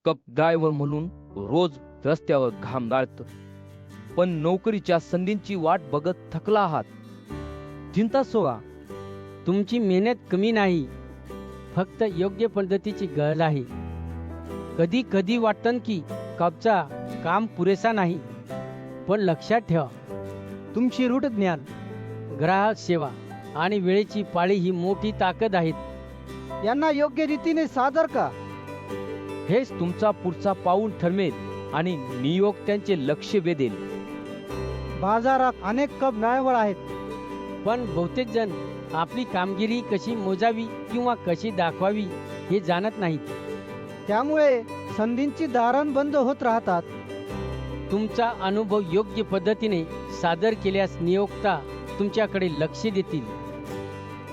Truck driver म्हणून रोज रस्त्यावर घाम गाळत, पण नोकरीच्या संधींची वाट बघत थकला आहात. चिंता सोडा. तुमची मेहनत कमी नाही, फक्त योग्य पद्धतीची गरज आहे. कधी कधी वाटतं की कपचा काम पुरेसा नाही, पण लक्षात ठेवा, तुमची रूट ज्ञान, ग्राहक सेवा आणि वेळेची पाळी ही मोठी ताकद आहेत. यांना योग्य रीतीने सादर का? हेच तुमचा पुढचा पाऊल ठरवेल आणि नियोक्त्यांचे लक्ष वेधेल. बाजारात अनेक कप ड्रायव्हर आहेत, पण बहुतेक जण आपली कामगिरी कशी मोजावी किंवा कशी दाखवावी हे जाणत नाहीत. त्यामुळे संधींची दारण बंद होत राहतात. तुमचा अनुभव योग्य पद्धतीने सादर केल्यास नियोक्ता तुमच्याकडे लक्ष देतील.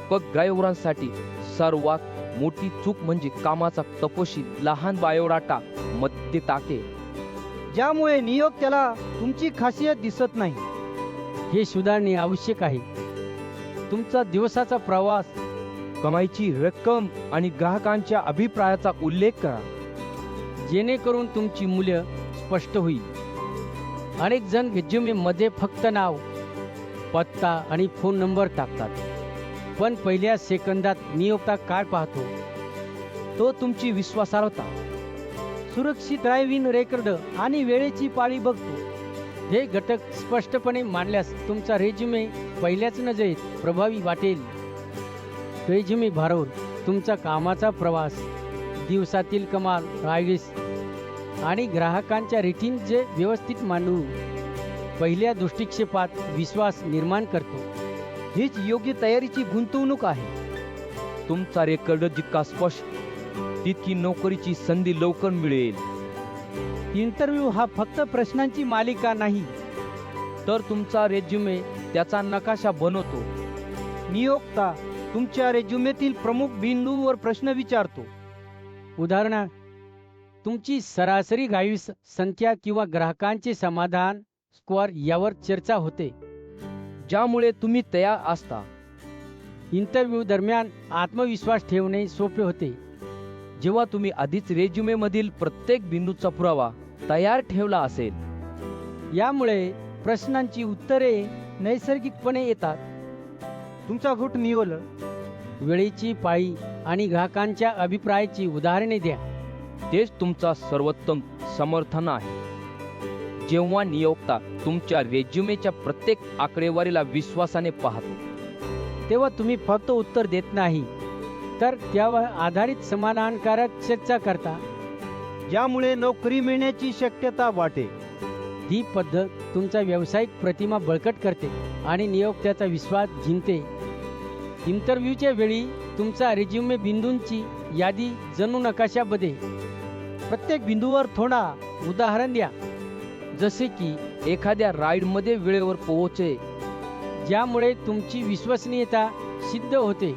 ट्रक ड्रायव्हरांसाठी सर्वात मोठी चूक म्हणजे कामाचा तपशील लहान बायोडाटा मध्ये टाके, ज्यामुळे नियोक्त्याला तुमची खासियत दिसत नाही. हे सुधारणे आवश्यक आहे. तुमचा दिवसाचा प्रवास, कमाईची रक्कम आणि ग्राहकांच्या अभिप्रायाचा उल्लेख करा. जेणेकरून तुमची मूल्य स्पष्ट होईल. अनेक जण रेझ्युमे मध्ये फक्त नाव, पत्ता आणि फोन नंबर टाकतात, पण पहिल्या सेकंदात नियोक्ता काय पाहतो? तो तुमची विश्वासार्हता, सुरक्षित ड्रायव्हिंग रेकॉर्ड आणि वेळेची पाळी बघतो. हे घटक स्पष्टपणे मांडल्यास तुमचा रेझ्युमे पहिल्याच नजरेत प्रभावी वाटेल. रेझ्युमे भारावर तुमचा कामाचा प्रवास, दिवसातील कमाल रायगीस आणि ग्राहकांच्या रेटिंग जे व्यवस्थित मांडू पहिल्या दृष्टिक्षेपात विश्वास निर्माण करतो. हीच योग्य तयारीची गुंतवणूक आहे. तुमचा रेकॉर्ड जितका स्पष्ट, तितकी नोकरीची संधी लवकर मिळेल. इंटरव्ह्यू हा फक्त प्रश्नांची मालिका नाही, तर तुमचा रेझ्युमे त्याचा नकाशा बनवतो. नियोक्ता तुमच्या रेझ्युमेतील प्रमुख बिंदूंवर प्रश्न विचारतो. उदाहरणार्थ, तुमची सरासरी गाईस संख्या किंवा ग्राहकांचे समाधान स्कोअर यावर चर्चा होते. ज्यामुळे तुम्ही तयार असता. इंटरव्ह्यू दरम्यान आत्मविश्वास ठेवणे सोपे होते. जेव्हा तुम्ही आधीच रेझ्युमे मधील प्रत्येक बिंदूचा पुरावा तयार ठेवला असेल. यामुळे प्रश्नांची उत्तरे नैसर्गिकपणे येतात. तुमचा घुट निवल, वेळेची पाळी आणि ग्राहकांच्या अभिप्रायाची उदाहरणे द्या. तेच तुमचा सर्वोत्तम समर्थन आहे. जेव्हा नियोक्ता तुमच्या रेझ्युमेच्या प्रत्येक आकडेवारीला विश्वासाने पाहतो, तेव्हा तुम्ही फक्त उत्तर देत नाही, तर त्यावर आधारित समाधानकारक चर्चा करता. ज्यामुळे नोकरी मिळण्याची शक्यता वाढते. ही पद्धत तुमचा व्यावसायिक प्रतिमा बळकट करते आणि नियोक्त्याचा विश्वास जिंकते. इंटरव्ह्यूच्या वेळी तुमचा रेझ्युमे बिंदूंची यादी जणू नकाशामध्ये. प्रत्येक बिंदूवर थोडा उदाहरण द्या, जसे की एखाद्या राईडमध्ये वेळेवर पोहोचे. ज्यामुळे तुमची विश्वसनीयता सिद्ध होते.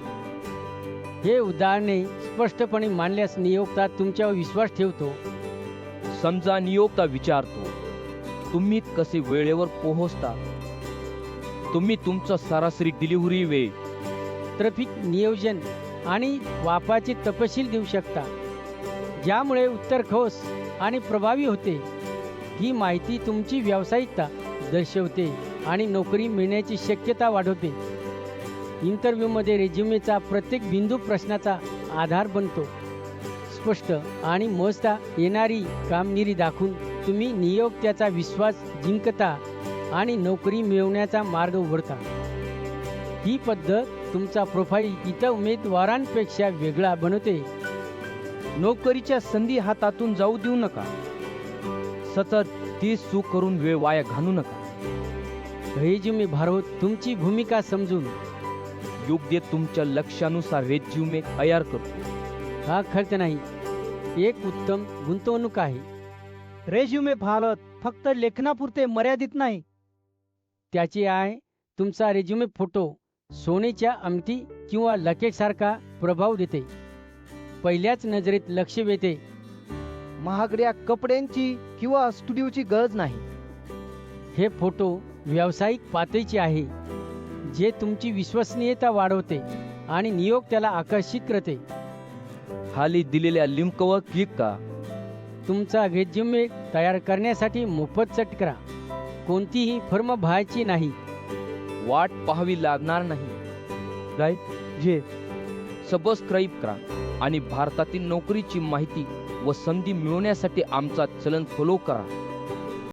हे उदाहरणे स्पष्टपणे मांडल्यास नियोक्ता तुमच्यावर विश्वास ठेवतो. समजा नियोक्ता विचारतो, तुम्ही कसे वेळेवर पोहोचता? तुम्ही तुमचा सरासरी डिलिव्हरी वेळ, ट्रॅफिक नियोजन आणि वापराचे तपशील देऊ शकता. ज्यामुळे उत्तर ठोस आणि प्रभावी होते. ही माहिती तुमची व्यावसायिकता दर्शवते आणि नोकरी मिळण्याची शक्यता वाढवते. इंटरव्ह्यूमध्ये रेझ्युमेचा प्रत्येक बिंदू प्रश्नाचा आधार बनतो. स्पष्ट आणि मोजता येणारी कामगिरी दाखवून तुम्ही नियोक्त्याचा विश्वास जिंकता आणि नोकरी मिळवण्याचा मार्ग उघडता. ही पद्धत तुमचा प्रोफाईल इतर उमेदवारांपेक्षा वेगळा बनवते. नोकरीच्या संधी हातातून जाऊ देऊ नका. सतत तीच चूक करून वेळ वाया घालू नका. रेझ्युमे भारावर तुमची भूमिका समजून योग्य तुमच्या लक्ष्यानुसार रेझ्युमे तयार करतो. हा खर्च नाही, एक उत्तम गुंतवणूक आहे. रेझ्युमे भारत फक्त लेखनापुरते मर्यादित नाही. त्याची आहे तुमचा रेझ्युमे फोटो सोन्याच्या अंगठी किंवा लकेटसारखा प्रभाव देते. पहिल्याच नजरेत लक्ष वेधते. महागड्या कपड्यांची किंवा स्टुडिओची गरज नाही. हे फोटो व्यावसायिक पातळीचे आहे, जे तुमची विश्वसनीयता वाढवते आणि नियोक्त्याला आकर्षित करते. खाली दिलेल्या लिंकवर क्लिक करा तुमचा रेझ्युमे तयार करण्यासाठी मोफत सेट करा. कोणतीही फर्म भरायची नाही. वाट पाहावी लागणार नाही. राईट जे सबस्क्राईब करा आणि भारतातील नोकरीची माहिती व संधी मिळवण्यासाठी आमचा चलन फॉलो करा.